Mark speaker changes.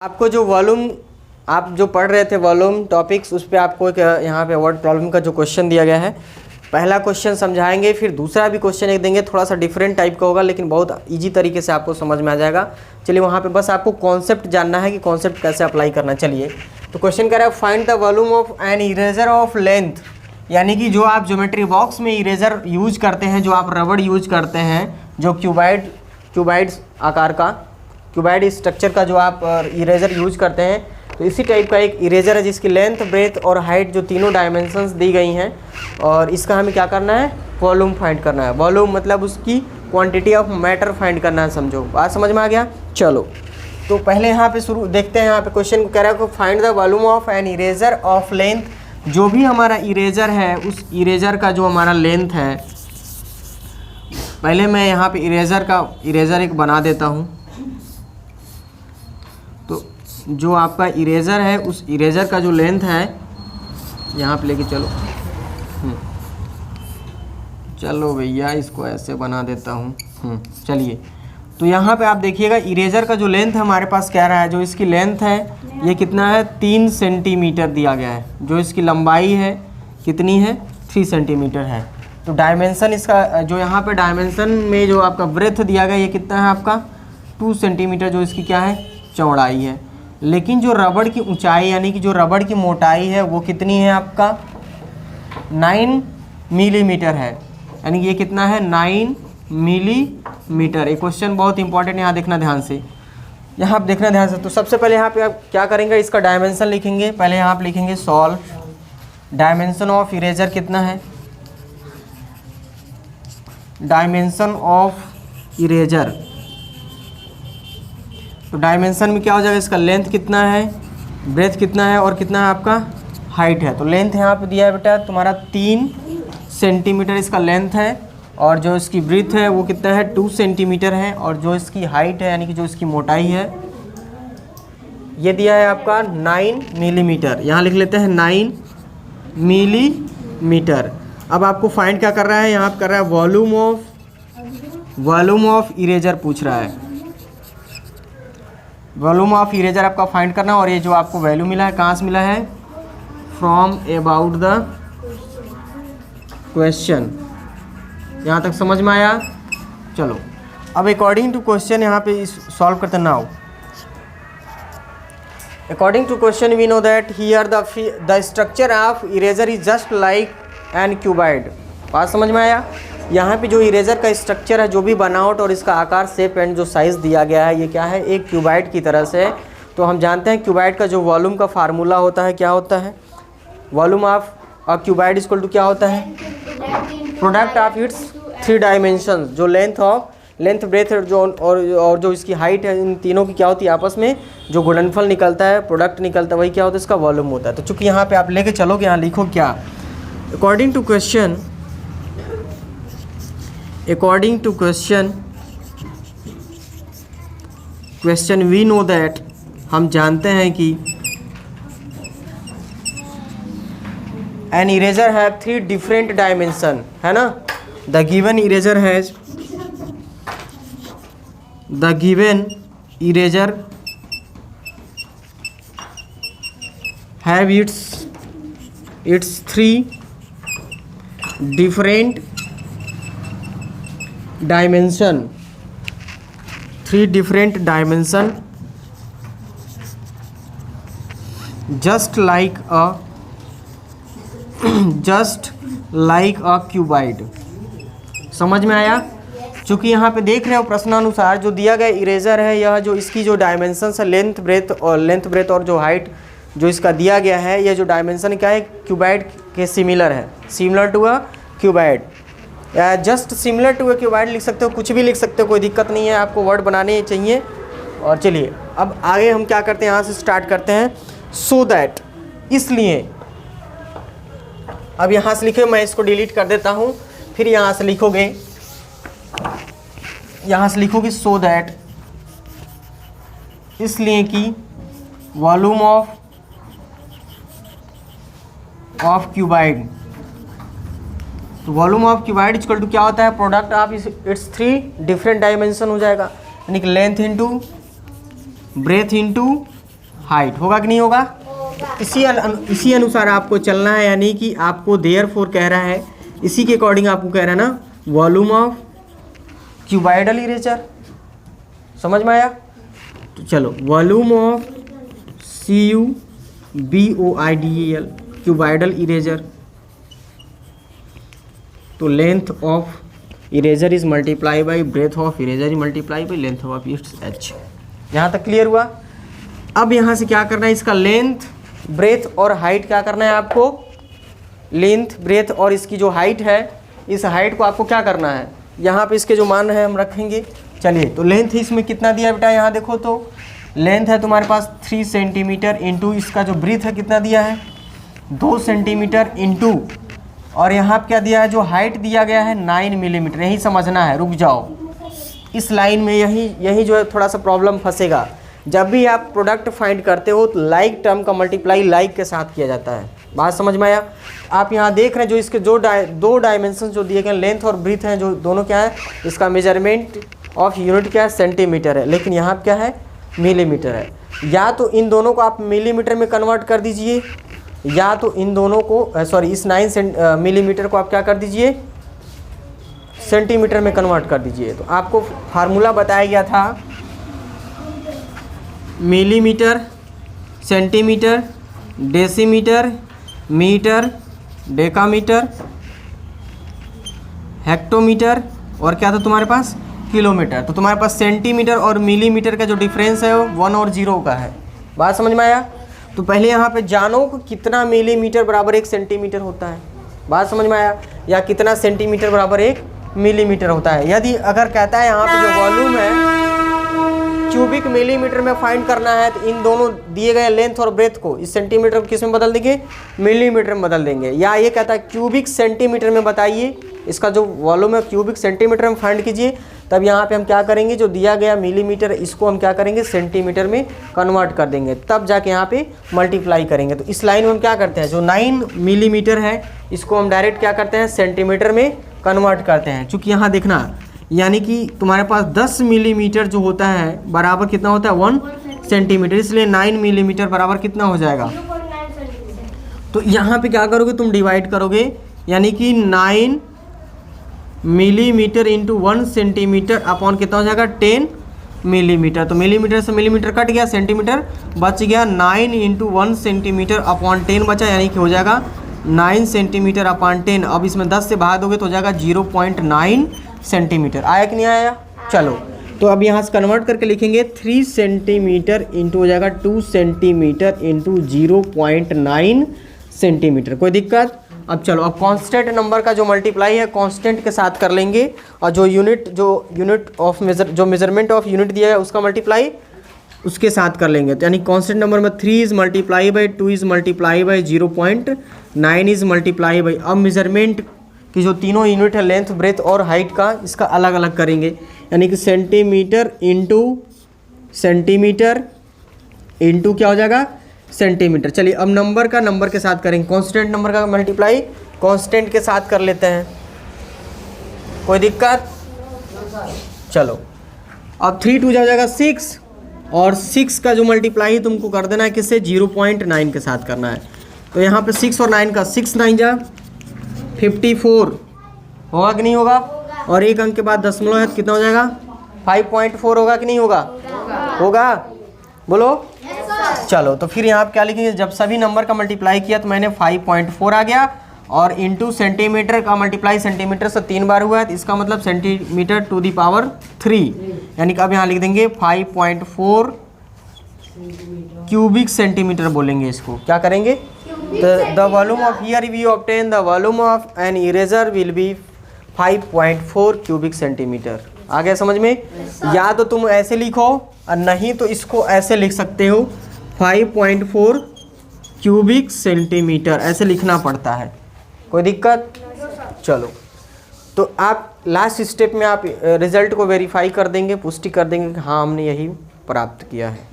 Speaker 1: आपको जो वॉल्यूम आप जो पढ़ रहे थे वॉल्यूम टॉपिक्स, उस पर आपको एक यहाँ पे वर्ड प्रॉब्लम का जो क्वेश्चन दिया गया है, पहला क्वेश्चन समझाएंगे, फिर दूसरा भी क्वेश्चन एक देंगे, थोड़ा सा डिफरेंट टाइप का होगा लेकिन बहुत इजी तरीके से आपको समझ में आ जाएगा। चलिए वहाँ पे बस आपको कॉन्सेप्ट जानना है कि कॉन्सेप्ट कैसे अप्लाई करना। चलिए तो क्वेश्चन कह रहा है find the volume of an eraser of length, यानी कि जो आप ज्योमेट्री बॉक्स में इरेजर यूज करते हैं, जो आप रबड़ यूज करते हैं, जो क्यूबाइड आकार का क्यूबाइड स्ट्रक्चर का जो आप इरेजर यूज करते हैं, तो इसी टाइप का एक इरेजर है जिसकी लेंथ, ब्रेथ और हाइट जो तीनों डायमेंशंस दी गई हैं, और इसका हमें क्या करना है, वॉल्यूम फाइंड करना है। वॉल्यूम मतलब उसकी क्वांटिटी ऑफ मैटर फाइंड करना है। समझो, बात समझ में आ गया। चलो तो पहले यहाँ पे शुरू देखते हैं। यहाँ पे क्वेश्चन कह रहा है कि find the volume of an eraser of length, जो भी हमारा इरेजर है उस इरेजर का जो हमारा लेंथ है, पहले मैं यहाँ पे इरेजर एक बना देता हूँ। तो जो आपका इरेजर है उस इरेजर का जो लेंथ है, यहाँ पे लेके चलो चलो भैया, इसको ऐसे बना देता हूँ। चलिए तो यहाँ पे आप देखिएगा इरेजर का जो लेंथ हमारे पास कह रहा है, जो इसकी लेंथ है ये कितना है, 3 सेंटीमीटर दिया गया है। जो इसकी लंबाई है कितनी है, 3 सेंटीमीटर है। तो डायमेंशन इसका जो यहाँ पे डायमेंशन में जो आपका ब्रेथ दिया गया ये कितना है आपका, 2 सेंटीमीटर जो इसकी क्या है, चौड़ाई है। लेकिन जो रबड़ की ऊंचाई यानी कि जो रबड़ की मोटाई है वो कितनी है आपका, 9 मिलीमीटर है। यानी कि ये कितना है, 9 मिलीमीटर। एक क्वेश्चन बहुत इंपॉर्टेंट, यहाँ देखना ध्यान से, यहाँ आप देखना ध्यान से। तो सबसे पहले यहाँ पे आप क्या करेंगे, इसका डायमेंशन लिखेंगे। पहले यहाँ आप लिखेंगे सॉल्व डायमेंशन ऑफ इरेजर कितना है, डायमेंशन ऑफ इरेजर। तो डायमेंशन में क्या हो जाएगा, इसका लेंथ कितना है, ब्रेथ कितना है और कितना है आपका हाइट है। तो लेंथ यहाँ पे दिया है बेटा तुम्हारा 3 सेंटीमीटर इसका लेंथ है, और जो इसकी ब्रेथ है वो कितना है, 2 सेंटीमीटर है, और जो इसकी हाइट है यानी कि जो इसकी मोटाई है ये दिया है आपका 9 मिलीमीटर। यहाँ लिख लेते हैं 9 मिलीमीटर। अब आपको फाइंड क्या कर रहा है, यहाँ पे कर रहा है वॉल्यूम ऑफ इरेजर पूछ रहा है। वॉल्यूम ऑफ इरेजर आपका फाइंड करना, और ये जो आपको वैल्यू मिला है कहाँ से मिला है, फ्रॉम अबाउट द क्वेश्चन। यहाँ तक समझ में आया। चलो अब अकॉर्डिंग टू क्वेश्चन यहाँ पे सॉल्व करते हैं। Now according to question we know that here the structure of eraser is just like an cuboid. बात समझ में आया। यहाँ पे जो इरेजर का स्ट्रक्चर है, जो भी बनावट और इसका आकार, शेप एंड जो साइज़ दिया गया है, ये क्या है, एक क्यूबाइड की तरह से। तो हम जानते हैं क्यूबाइड का जो वॉल्यूम का फार्मूला होता है, क्या होता है, volume of a cuboid equal to क्या होता है, प्रोडक्ट ऑफ इट्स 3 डायमेंशन। जो लेंथ ब्रेथ और जो इसकी हाइट है, इन तीनों की क्या होती है, आपस में जो गुणनफल निकलता है, प्रोडक्ट निकलता है, वही क्या होता है, इसका वॉल्यूम होता है। तो चूँकि यहाँ पे आप लेके चलोगे, यहाँ लिखो क्या, according to question we know that, हम जानते हैं कि an eraser have 3 different dimension, है ना। The given eraser have its 3 different dimension, just like a cuboid. समझ में आया। चूँकि यहाँ पे देख रहे हो प्रश्नानुसार जो दिया गया इरेजर है, यह जो इसकी जो डायमेंशन है, लेंथ ब्रेथ और जो हाइट जो इसका दिया गया है, यह जो डायमेंशन क्या है, क्यूबाइड के सिमिलर है, सिमिलर टू अ क्यूबाइड या just similar to a cuboid लिख सकते हो, कुछ भी लिख सकते हो, कोई दिक्कत नहीं है, आपको वर्ड बनाने चाहिए। और चलिए अब आगे हम क्या करते हैं, यहाँ से स्टार्ट करते हैं। सो दैट, इसलिए अब यहाँ से लिखे, मैं इसको डिलीट कर देता हूँ, फिर यहाँ से लिखोगे सो दैट, इसलिए कि वॉल्यूम ऑफ क्यूबाइड तो volume of cuboid equal to क्या होता है, product of its 3 different dimension हो जाएगा, यानी कि length into breadth into height. होगा कि नहीं होगा? इसी अनुसार आपको चलना है, यानी कि आपको देयरफॉर कह रहा है, इसी के अकॉर्डिंग आपको कह रहा है ना, वॉल्यूम ऑफ क्यूबाइडल इरेजर। समझ में आया? तो चलो, volume of CUBOIDAL cuboidal eraser, तो length of eraser is multiply by breadth of eraser is multiply by length of its H। यहाँ तक क्लियर हुआ? अब यहाँ से क्या करना है, इसका लेंथ, ब्रेथ और हाइट क्या करना है आपको? लेंथ, ब्रेथ और इसकी जो हाइट है, इस हाइट को आपको क्या करना है, यहाँ पे इसके जो मान है हम रखेंगे। चलिए, तो लेंथ इसमें कितना दिया है बेटा? यहाँ देखो तो लेंथ है तुम्हारे पास 3 सेंटीमीटर इंटू इसका जो ब्रीथ है कितना दिया है 2 सेंटीमीटर इंटू, और यहाँ क्या दिया है, जो हाइट दिया गया है 9 मिलीमीटर। यही समझना है, रुक जाओ इस लाइन में, यही जो है थोड़ा सा प्रॉब्लम फंसेगा। जब भी आप प्रोडक्ट फाइंड करते हो तो लाइक टर्म का मल्टीप्लाई लाइक के साथ किया जाता है। बात समझ में आया? आप यहाँ देख रहे हैं जो इसके दो डायमेंशन जो दिए गए लेंथ और ब्रीथ हैं, जो दोनों क्या है, इसका मेजरमेंट ऑफ यूनिट क्या है, सेंटीमीटर है, लेकिन यहाँ क्या है, मिलीमीटर है। या तो इन दोनों को आप मिलीमीटर में कन्वर्ट कर दीजिए, या तो इन दोनों को इस 9 मिलीमीटर को आप क्या कर दीजिए, सेंटीमीटर में कन्वर्ट कर दीजिए। तो आपको फार्मूला बताया गया था, millimetre, centimetre, decimetre, metre, decametre, hectometre, और क्या था तुम्हारे पास, किलोमीटर। तो तुम्हारे पास सेंटीमीटर और मिलीमीटर का जो डिफरेंस है वो 1 और 0 का है। बात समझ में आया? तो पहले यहाँ पे जानो कि कितना मिलीमीटर बराबर 1 सेंटीमीटर होता है। बात समझ में आया? या कितना सेंटीमीटर बराबर 1 मिलीमीटर होता है। यदि अगर कहता है यहाँ पे जो वॉल्यूम है क्यूबिक मिलीमीटर में फाइंड करना है, तो इन दोनों दिए गए लेंथ और ब्रेथ को इस सेंटीमीटर को किस में बदल देंगे, मिलीमीटर में बदल देंगे। या ये कहता है क्यूबिक सेंटीमीटर में बताइए, इसका जो वॉल्यूम है क्यूबिक सेंटीमीटर में फाइंड कीजिए। तब यहाँ पे हम क्या करेंगे, जो दिया गया मिलीमीटर इसको हम क्या करेंगे, सेंटीमीटर में कन्वर्ट कर देंगे, तब जाके यहाँ पे मल्टीप्लाई करेंगे। तो इस लाइन में हम क्या करते हैं, जो 9 मिलीमीटर है इसको हम डायरेक्ट क्या करते हैं, सेंटीमीटर में कन्वर्ट करते हैं। चूँकि यहाँ देखना, यानी कि तुम्हारे पास 10 मिलीमीटर जो होता है बराबर कितना होता है, 1 सेंटीमीटर, इसलिए 9 मिलीमीटर बराबर कितना हो जाएगा। तो यहाँ पे क्या करोगे, तुम डिवाइड करोगे, यानी कि 9 मिलीमीटर इंटू 1 सेंटीमीटर अपॉन कितना हो जाएगा, 10 मिलीमीटर। तो मिलीमीटर से मिलीमीटर कट गया, सेंटीमीटर बच गया, 9 इंटू 1 सेंटीमीटर अपॉन 10 बचा, यानी कि हो जाएगा 9 सेंटीमीटर अपॉन 10। अब इसमें 10 से भाग दोगे तो हो जाएगा 0.9 सेंटीमीटर। आया कि नहीं आया? चलो, तो अब यहाँ से कन्वर्ट करके लिखेंगे 3 सेंटीमीटर इंटू हो जाएगा 2 सेंटीमीटर इंटू 0.9 सेंटीमीटर। कोई दिक्कत? अब चलो, अब कांस्टेंट नंबर का जो मल्टीप्लाई है कांस्टेंट के साथ कर लेंगे, और जो unit of measurement of unit दिया है उसका मल्टीप्लाई उसके साथ कर लेंगे। तो यानी कांस्टेंट नंबर में 3 is multiply by 2 is multiply by 0.9 is multiply by. अब मेजरमेंट की जो तीनों यूनिट है लेंथ, ब्रेथ और हाइट का, इसका अलग अलग करेंगे, यानी कि सेंटीमीटर इंटू क्या हो जाएगा, सेंटीमीटर। चलिए, अब नंबर का नंबर के साथ करेंगे, कांस्टेंट नंबर का मल्टीप्लाई कांस्टेंट के साथ कर लेते हैं। कोई दिक्कत? चलो, अब 3 2 जा जाएगा 6, और 6 का जो मल्टीप्लाई तुमको कर देना है किससे, 0.9 के साथ करना है। तो यहाँ पे 6 और 9 का 6 9 जा 54 होगा कि नहीं होगा, और एक अंक के बाद दशमलव है तो कितना हो जाएगा, 5.4 होगा कि नहीं होगा, होगा बोलो। चलो, तो फिर यहाँ पे क्या लिखेंगे, जब सभी नंबर का मल्टीप्लाई किया तो मैंने 5.4 आ गया, और इंटू सेंटीमीटर का मल्टीप्लाई सेंटीमीटर से 3 बार हुआ है, तो इसका मतलब सेंटीमीटर टू दी पावर 3, यानी कि अब यहाँ लिख देंगे 5.4 क्यूबिक सेंटीमीटर बोलेंगे इसको। क्या करेंगे, the volume of here we obtain the volume of an eraser will be 5.4 cubic centimetre. आ गया समझ में? या तो तुम ऐसे लिखो, और नहीं तो इसको ऐसे लिख सकते हो, 5.4 क्यूबिक सेंटीमीटर ऐसे लिखना पड़ता है। कोई दिक्कत? चलो, तो आप लास्ट स्टेप में आप रिजल्ट को वेरीफाई कर देंगे, पुष्टि कर देंगे कि हाँ हमने यही प्राप्त किया है।